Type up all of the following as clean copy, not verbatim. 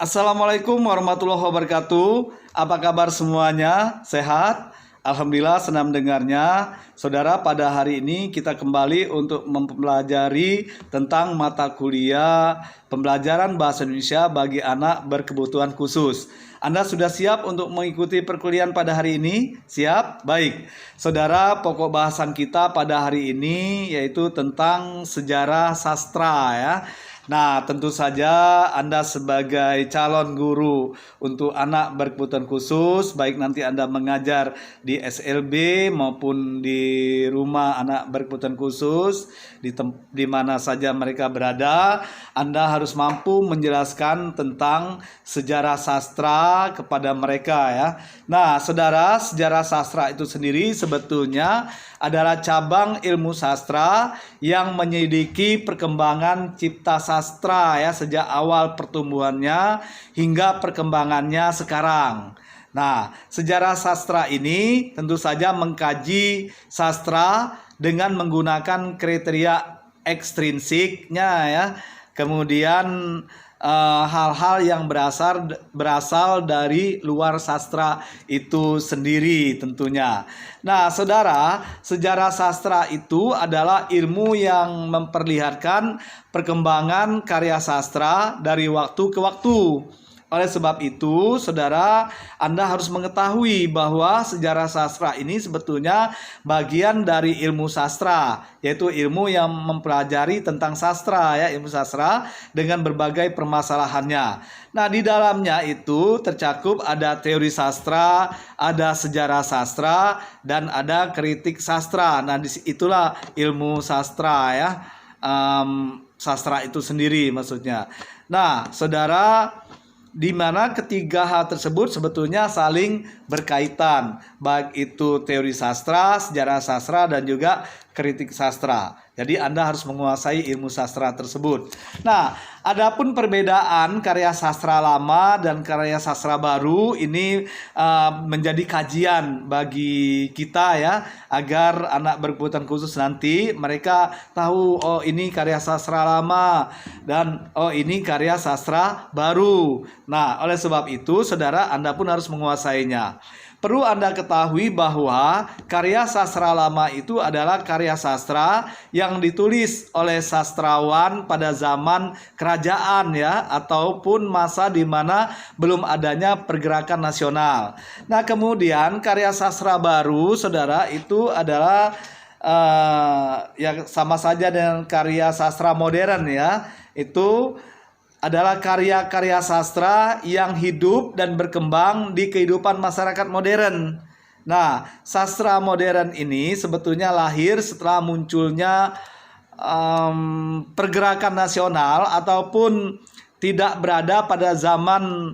Assalamualaikum warahmatullahi wabarakatuh. Apa kabar semuanya? Sehat? Alhamdulillah, senang mendengarnya. Saudara, pada hari ini kita kembali untuk mempelajari tentang mata kuliah pembelajaran bahasa Indonesia bagi anak berkebutuhan khusus. Anda sudah siap untuk mengikuti perkuliahan pada hari ini? Siap? Baik. Saudara, pokok bahasan kita pada hari ini yaitu tentang sejarah sastra ya. Nah, tentu saja Anda sebagai calon guru untuk anak berkebutuhan khusus, baik nanti Anda mengajar di SLB maupun di rumah anak berkebutuhan khusus, di mana saja mereka berada, Anda harus mampu menjelaskan tentang sejarah sastra kepada mereka ya. Nah, saudara, sejarah sastra itu sendiri sebetulnya adalah cabang ilmu sastra yang menyelidiki perkembangan cipta sastra ya sejak awal pertumbuhannya hingga perkembangannya sekarang. Nah, sejarah sastra ini tentu saja mengkaji sastra dengan menggunakan kriteria ekstrinsiknya ya. Kemudian hal-hal yang berasal dari luar sastra itu sendiri tentunya. Nah, saudara, sejarah sastra itu adalah ilmu yang memperlihatkan perkembangan karya sastra dari waktu ke waktu. Oleh sebab itu, saudara, Anda harus mengetahui bahwa sejarah sastra ini sebetulnya bagian dari ilmu sastra, yaitu ilmu yang mempelajari tentang sastra ya, ilmu sastra dengan berbagai permasalahannya. Nah, di dalamnya itu tercakup ada teori sastra, ada sejarah sastra, dan ada kritik sastra. Nah, itulah ilmu sastra ya. Sastra itu sendiri maksudnya. Nah, saudara, di mana ketiga hal tersebut sebetulnya saling berkaitan, baik itu teori sastra, sejarah sastra, dan juga kritik sastra. Jadi Anda harus menguasai ilmu sastra tersebut. Nah, adapun perbedaan karya sastra lama dan karya sastra baru ini menjadi kajian bagi kita ya, agar anak berkebutuhan khusus nanti mereka tahu, oh ini karya sastra lama dan oh ini karya sastra baru. Nah, oleh sebab itu saudara, Anda pun harus menguasainya. Perlu Anda ketahui bahwa karya sastra lama itu adalah karya sastra yang ditulis oleh sastrawan pada zaman kerajaan ya, ataupun masa di mana belum adanya pergerakan nasional. Nah, kemudian karya sastra baru, saudara, itu adalah yang sama saja dengan karya sastra modern ya. Itu adalah karya-karya sastra yang hidup dan berkembang di kehidupan masyarakat modern. Nah, sastra modern ini sebetulnya lahir setelah munculnya pergerakan nasional ataupun tidak berada pada zaman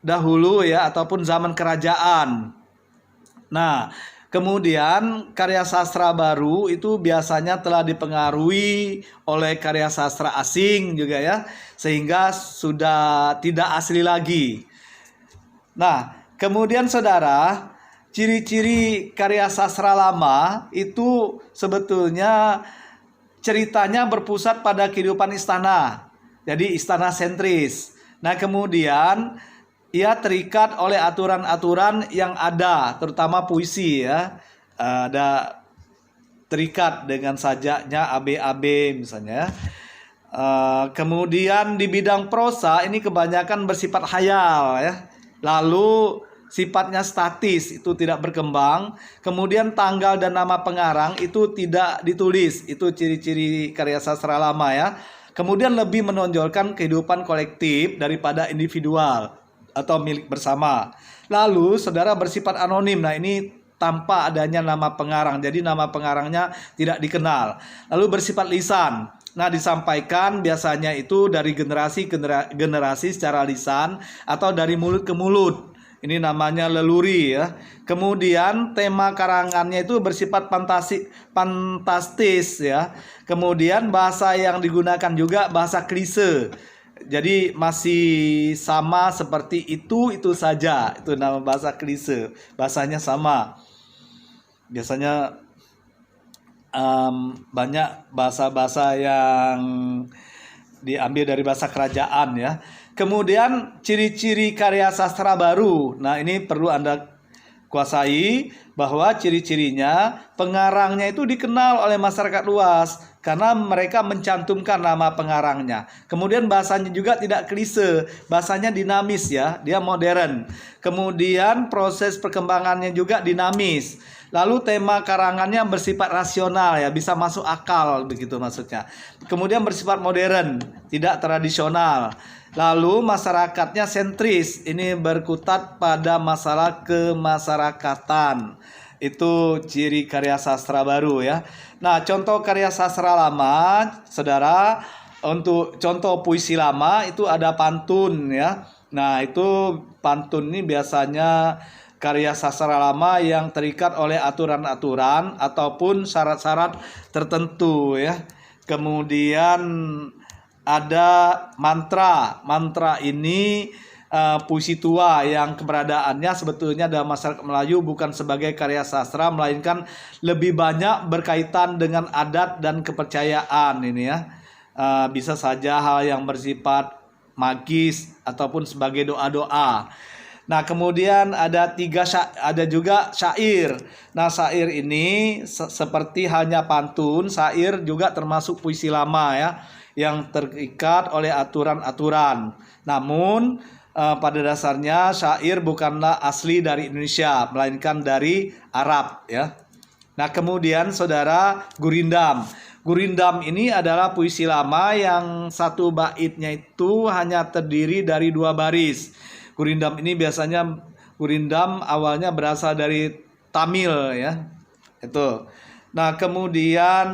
dahulu ya, ataupun zaman kerajaan. Nah, kemudian karya sastra baru itu biasanya telah dipengaruhi oleh karya sastra asing juga ya, sehingga sudah tidak asli lagi. Nah, kemudian saudara, ciri-ciri karya sastra lama itu sebetulnya ceritanya berpusat pada kehidupan istana. Jadi istana sentris. Nah, kemudian ia terikat oleh aturan-aturan yang ada, terutama puisi ya. Ada terikat dengan sajaknya AB-AB misalnya. Kemudian di bidang prosa ini kebanyakan bersifat hayal ya. Lalu sifatnya statis, itu tidak berkembang. Kemudian tanggal dan nama pengarang itu tidak ditulis. Itu ciri-ciri karya sastra lama ya. Kemudian lebih menonjolkan kehidupan kolektif daripada individual atau milik bersama. Lalu saudara, bersifat anonim. Nah, ini tanpa adanya nama pengarang. Jadi nama pengarangnya tidak dikenal. Lalu bersifat lisan. Nah, disampaikan biasanya itu dari generasi ke generasi secara lisan atau dari mulut ke mulut. Ini namanya leluri ya. Kemudian tema karangannya itu bersifat fantastis ya. Kemudian bahasa yang digunakan juga bahasa klise. Jadi masih sama seperti itu saja. Itu nama bahasa klise. Bahasanya sama. Biasanya banyak bahasa-bahasa yang diambil dari bahasa kerajaan ya. Kemudian ciri-ciri karya sastra baru. Nah, ini perlu Anda kuasai bahwa ciri-cirinya pengarangnya itu dikenal oleh masyarakat luas karena mereka mencantumkan nama pengarangnya. Kemudian bahasanya juga tidak klise, bahasanya dinamis ya, dia modern. Kemudian proses perkembangannya juga dinamis. Lalu tema karangannya bersifat rasional ya, bisa masuk akal begitu maksudnya. Kemudian bersifat modern, tidak tradisional. Lalu masyarakatnya sentris, ini berkutat pada masalah kemasyarakatan. Itu ciri karya sastra baru ya. Nah, contoh karya sastra lama, saudara, untuk contoh puisi lama itu ada pantun ya. Nah, itu pantun ini biasanya karya sastra lama yang terikat oleh aturan-aturan ataupun syarat-syarat tertentu ya. Kemudian ada mantra. Mantra ini puisi tua yang keberadaannya sebetulnya dalam masyarakat Melayu bukan sebagai karya sastra, melainkan lebih banyak berkaitan dengan adat dan kepercayaan ini ya. Bisa saja hal yang bersifat magis ataupun sebagai doa-doa. Nah, kemudian ada juga syair. Nah, syair ini seperti hanya pantun, syair juga termasuk puisi lama ya, yang terikat oleh aturan-aturan. Namun pada dasarnya syair bukanlah asli dari Indonesia, melainkan dari Arab ya. Nah, kemudian saudara, gurindam. Gurindam ini adalah puisi lama yang satu baitnya itu hanya terdiri dari 2 baris. Gurindam ini biasanya awalnya berasal dari Tamil ya. Itu. Nah, kemudian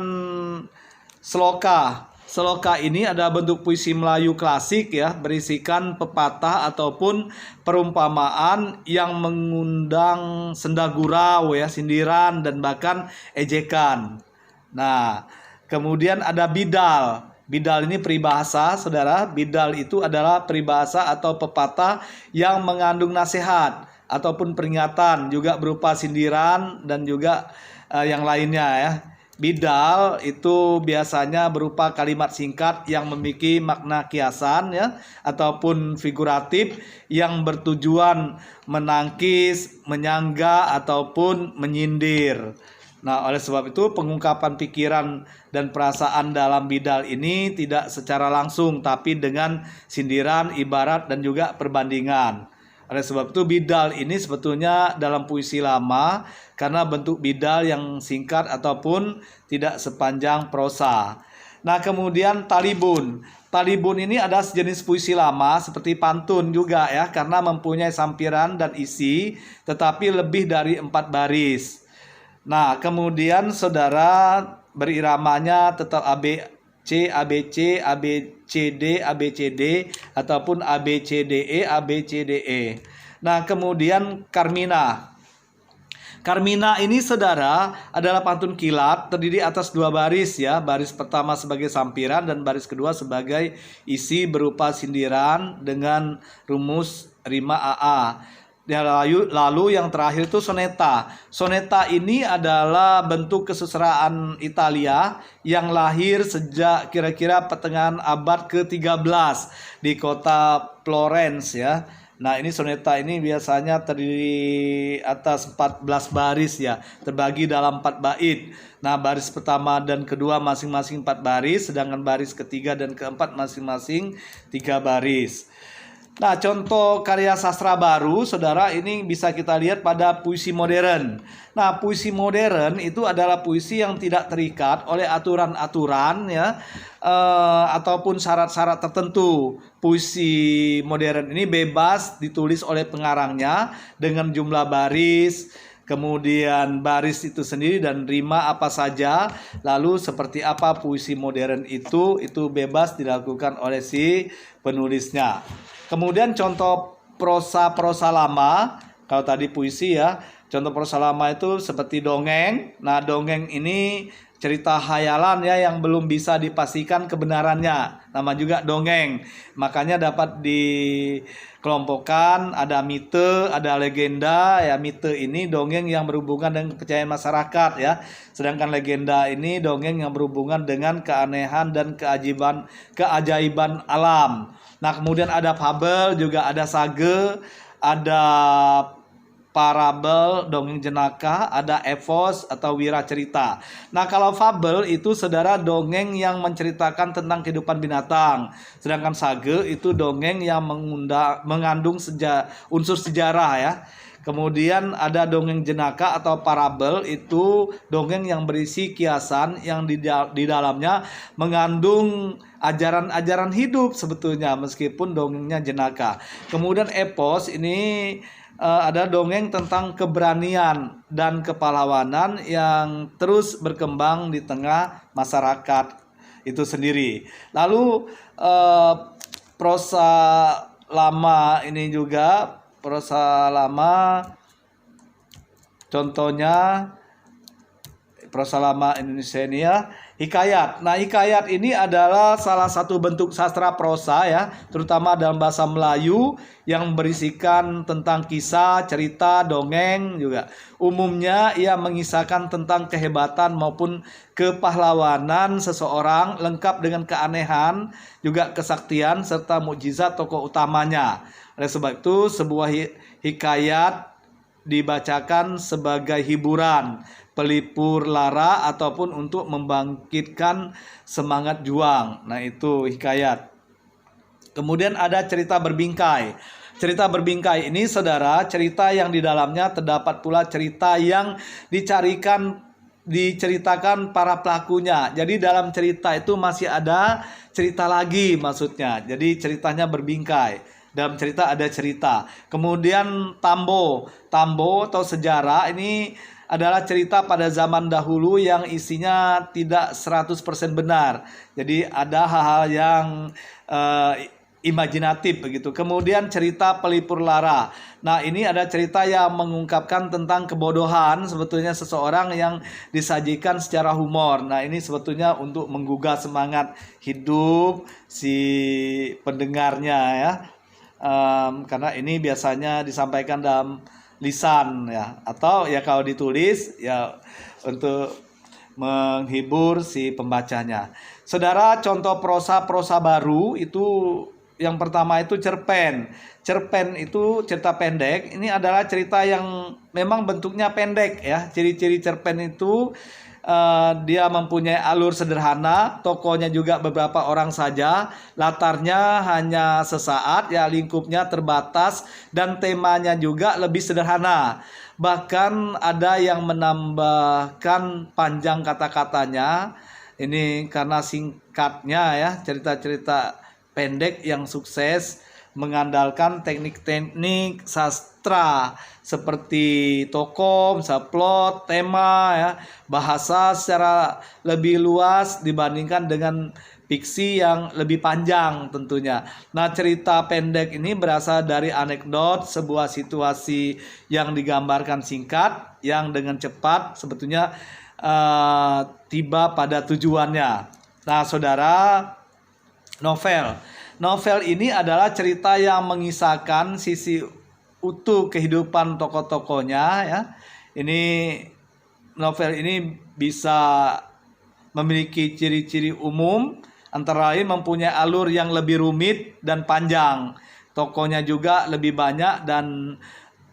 sloka. Sloka ini adalah bentuk puisi Melayu klasik ya, berisikan pepatah ataupun perumpamaan yang mengundang senda gurau ya, sindiran dan bahkan ejekan. Nah, kemudian ada bidal. Bidal ini peribahasa, saudara. Bidal itu adalah peribahasa atau pepatah yang mengandung nasihat ataupun peringatan, juga berupa sindiran dan juga yang lainnya ya. Bidal itu biasanya berupa kalimat singkat yang memiliki makna kiasan ya, ataupun figuratif yang bertujuan menangkis, menyangga ataupun menyindir. Nah, oleh sebab itu pengungkapan pikiran dan perasaan dalam bidal ini tidak secara langsung, tapi dengan sindiran, ibarat, dan juga perbandingan. Oleh sebab itu bidal ini sebetulnya dalam puisi lama karena bentuk bidal yang singkat ataupun tidak sepanjang prosa. Nah, kemudian talibun. Talibun ini adalah sejenis puisi lama seperti pantun juga ya, karena mempunyai sampiran dan isi tetapi lebih dari 4 baris. Nah, kemudian saudara, beriramanya tetap ABC, ABC, ABCD, ABCD ataupun ABCDE, ABCDE. Nah, kemudian Carmina. Carmina ini saudara adalah pantun kilat terdiri atas 2 baris ya. Baris pertama sebagai sampiran dan baris kedua sebagai isi berupa sindiran dengan rumus rima AA. Lalu yang terakhir itu soneta. Soneta ini adalah bentuk kesusastraan Italia yang lahir sejak kira-kira pertengahan abad ke-13 di kota Florence ya. Nah, ini soneta ini biasanya terdiri atas 14 baris ya, terbagi dalam 4 bait. Nah, baris pertama dan kedua masing-masing 4 baris, sedangkan baris ketiga dan keempat masing-masing 3 baris. Nah, contoh karya sastra baru, saudara, ini bisa kita lihat pada puisi modern. Nah, puisi modern itu adalah puisi yang tidak terikat oleh aturan-aturan ya, ataupun syarat-syarat tertentu. Puisi modern ini bebas ditulis oleh pengarangnya dengan jumlah baris, kemudian baris itu sendiri dan rima apa saja. Lalu seperti apa puisi modern itu bebas dilakukan oleh si penulisnya. Kemudian contoh prosa-prosa lama, kalau tadi puisi ya, contoh prosa lama itu seperti dongeng. Nah, dongeng ini cerita khayalan ya yang belum bisa dipastikan kebenarannya. Nama juga dongeng. Makanya dapat dikelompokkan, ada mite, ada legenda. Ya, mite ini dongeng yang berhubungan dengan kepercayaan masyarakat ya. Sedangkan legenda ini dongeng yang berhubungan dengan keanehan dan keajaiban alam. Nah, kemudian ada fabel, juga ada sage, ada parabel, dongeng jenaka, ada epos atau wira cerita. Nah, kalau fabel itu saudara dongeng yang menceritakan tentang kehidupan binatang. Sedangkan sage itu dongeng yang mengandung unsur sejarah ya. Kemudian ada dongeng jenaka atau parabel, itu dongeng yang berisi kiasan yang di dalamnya mengandung ajaran-ajaran hidup sebetulnya meskipun dongengnya jenaka. Kemudian epos ini ada dongeng tentang keberanian dan kepahlawanan yang terus berkembang di tengah masyarakat itu sendiri. Lalu prosa lama ini juga, prosa lama contohnya prosa lama Indonesia ini ya, hikayat. Nah, hikayat ini adalah salah satu bentuk sastra prosa ya, terutama dalam bahasa Melayu yang berisikan tentang kisah, cerita, dongeng juga. Umumnya ia mengisahkan tentang kehebatan maupun kepahlawanan seseorang lengkap dengan keanehan, juga kesaktian serta mukjizat tokoh utamanya. Oleh sebab itu, sebuah hikayat dibacakan sebagai hiburan, pelipur lara, ataupun untuk membangkitkan semangat juang. Nah, itu hikayat. Kemudian ada cerita berbingkai. Cerita berbingkai ini saudara, cerita yang di dalamnya terdapat pula cerita yang diceritakan para pelakunya. Jadi dalam cerita itu masih ada cerita lagi maksudnya. Jadi ceritanya berbingkai. Dalam cerita ada cerita. Kemudian tambo atau sejarah ini adalah cerita pada zaman dahulu yang isinya tidak 100% benar. Jadi ada hal-hal yang imajinatif begitu. Kemudian cerita pelipur lara. Nah, ini ada cerita yang mengungkapkan tentang kebodohan sebetulnya seseorang yang disajikan secara humor. Nah, ini sebetulnya untuk menggugah semangat hidup si pendengarnya ya. Karena ini biasanya disampaikan dalam lisan ya, atau ya kalau ditulis ya untuk menghibur si pembacanya. Saudara, contoh prosa baru itu yang pertama itu cerpen. Cerpen itu cerita pendek. Ini adalah cerita yang memang bentuknya pendek ya. Ciri-ciri cerpen itu dia mempunyai alur sederhana, tokohnya juga beberapa orang saja, latarnya hanya sesaat ya, lingkupnya terbatas, dan temanya juga lebih sederhana. Bahkan ada yang menambahkan panjang kata-katanya. Ini karena singkatnya ya, cerita-cerita pendek yang sukses mengandalkan teknik-teknik sastra seperti tokoh, plot, tema ya, bahasa secara lebih luas dibandingkan dengan fiksi yang lebih panjang tentunya. Nah, cerita pendek ini berasal dari anekdot, sebuah situasi yang digambarkan singkat yang dengan cepat sebetulnya tiba pada tujuannya. Nah, saudara, Novel ini adalah cerita yang mengisahkan sisi utuh kehidupan tokoh-tokohnya ya. Ini novel ini bisa memiliki ciri-ciri umum, antara lain mempunyai alur yang lebih rumit dan panjang. Tokohnya juga lebih banyak dan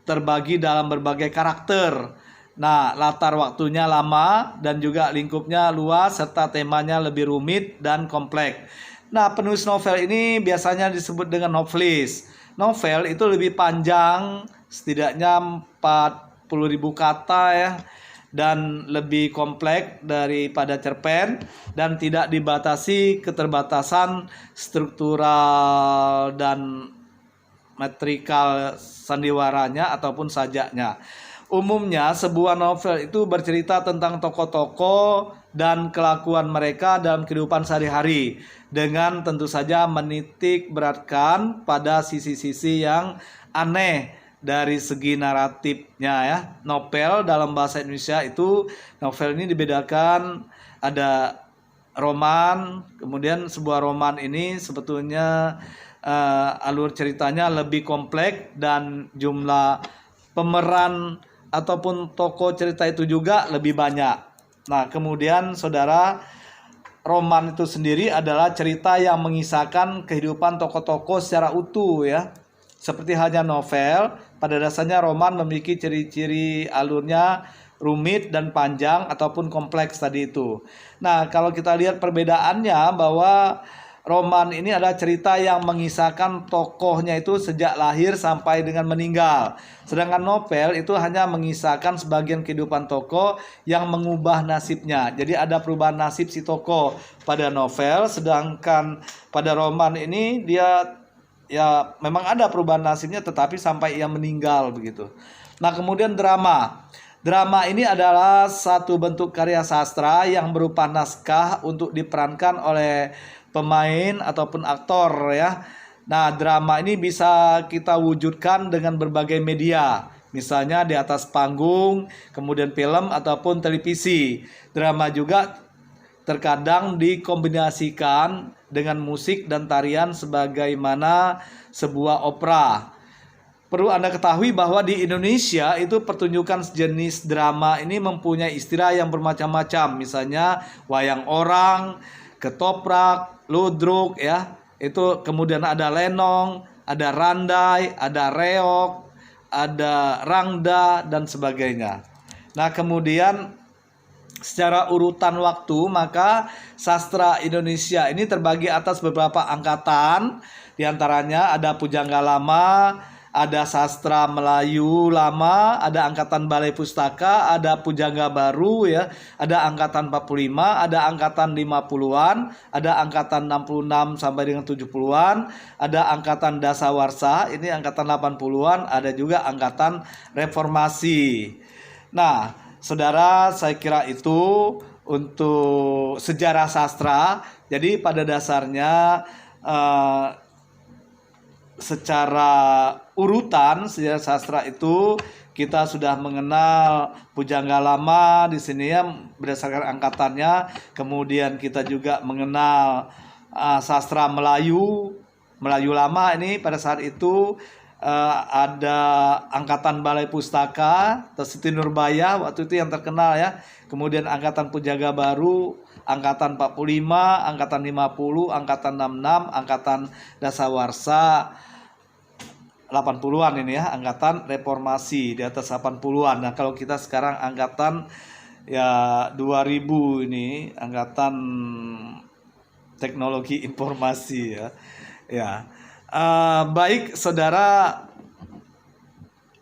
terbagi dalam berbagai karakter. Nah, latar waktunya lama dan juga lingkupnya luas serta temanya lebih rumit dan kompleks. Nah, penulis novel ini biasanya disebut dengan novelis. Novel itu lebih panjang, setidaknya 40.000 kata ya, dan lebih kompleks daripada cerpen, dan tidak dibatasi keterbatasan struktural dan metrikal sandiwaranya ataupun sajaknya. Umumnya sebuah novel itu bercerita tentang tokoh-tokoh dan kelakuan mereka dalam kehidupan sehari-hari, dengan tentu saja menitik beratkan pada sisi-sisi yang aneh dari segi naratifnya ya. Novel dalam bahasa Indonesia itu, novel ini dibedakan ada roman, kemudian sebuah roman ini sebetulnya alur ceritanya lebih kompleks dan jumlah pemeran ataupun tokoh cerita itu juga lebih banyak. Nah, kemudian saudara, roman itu sendiri adalah cerita yang mengisahkan kehidupan tokoh-tokoh secara utuh ya. Seperti halnya novel, pada dasarnya roman memiliki ciri-ciri alurnya rumit dan panjang ataupun kompleks tadi itu. Nah, kalau kita lihat perbedaannya bahwa roman ini adalah cerita yang mengisahkan tokohnya itu sejak lahir sampai dengan meninggal. Sedangkan novel itu hanya mengisahkan sebagian kehidupan tokoh yang mengubah nasibnya. Jadi ada perubahan nasib si tokoh pada novel, sedangkan pada roman ini dia ya memang ada perubahan nasibnya tetapi sampai ia meninggal begitu. Nah, kemudian drama. Drama ini adalah satu bentuk karya sastra yang berupa naskah untuk diperankan oleh pemain ataupun aktor ya. Nah, drama ini bisa kita wujudkan dengan berbagai media. Misalnya di atas panggung, kemudian film ataupun televisi. Drama juga terkadang dikombinasikan dengan musik dan tarian sebagaimana sebuah opera. Perlu Anda ketahui bahwa di Indonesia itu pertunjukan sejenis drama ini mempunyai istilah yang bermacam-macam. Misalnya wayang orang, ketoprak, ludruk ya. Itu kemudian ada lenong, ada randai, ada reok, ada rangda dan sebagainya. Nah, kemudian secara urutan waktu, maka sastra Indonesia ini terbagi atas beberapa angkatan. Di antaranya ada Pujangga Lama, ada Sastra Melayu Lama, ada Angkatan Balai Pustaka, ada Pujangga Baru ya, ada Angkatan 45, ada Angkatan 50-an, ada Angkatan 66 sampai dengan 70-an, ada Angkatan Dasawarsa, ini Angkatan 80-an, ada juga Angkatan Reformasi. Nah, saudara, saya kira itu untuk sejarah sastra. Jadi pada dasarnya secara urutan sejarah sastra itu kita sudah mengenal Pujangga Lama di sini ya berdasarkan angkatannya. Kemudian kita juga mengenal sastra Melayu Lama ini pada saat itu. Ada Angkatan Balai Pustaka, Siti Nurbaya waktu itu yang terkenal ya. Kemudian Angkatan Pujangga Baru, Angkatan 45, Angkatan 50, Angkatan 66, Angkatan Dasawarsa 80-an ini ya, Angkatan Reformasi di atas 80-an. Nah, kalau kita sekarang angkatan ya 2000 ini, Angkatan Teknologi Informasi ya. Ya. Baik saudara,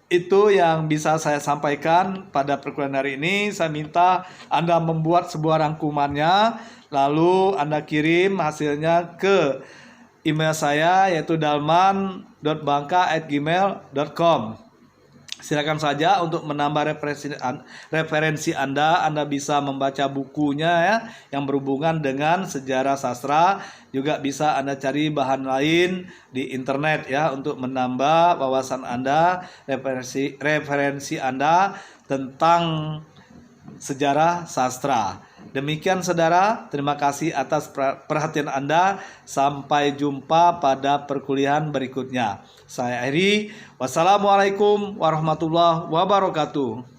itu yang bisa saya sampaikan pada perkuliahan hari ini. Saya minta Anda membuat sebuah rangkumannya, lalu Anda kirim hasilnya ke email saya yaitu dalman.bangka@gmail.com. Silakan saja untuk menambah referensi Anda. Anda bisa membaca bukunya ya, yang berhubungan dengan sejarah sastra. Juga bisa Anda cari bahan lain di internet ya, untuk menambah wawasan Anda, referensi Anda tentang sejarah sastra. Demikian saudara, terima kasih atas perhatian Anda. Sampai jumpa pada perkuliahan berikutnya. Saya Eri. Wassalamualaikum warahmatullahi wabarakatuh.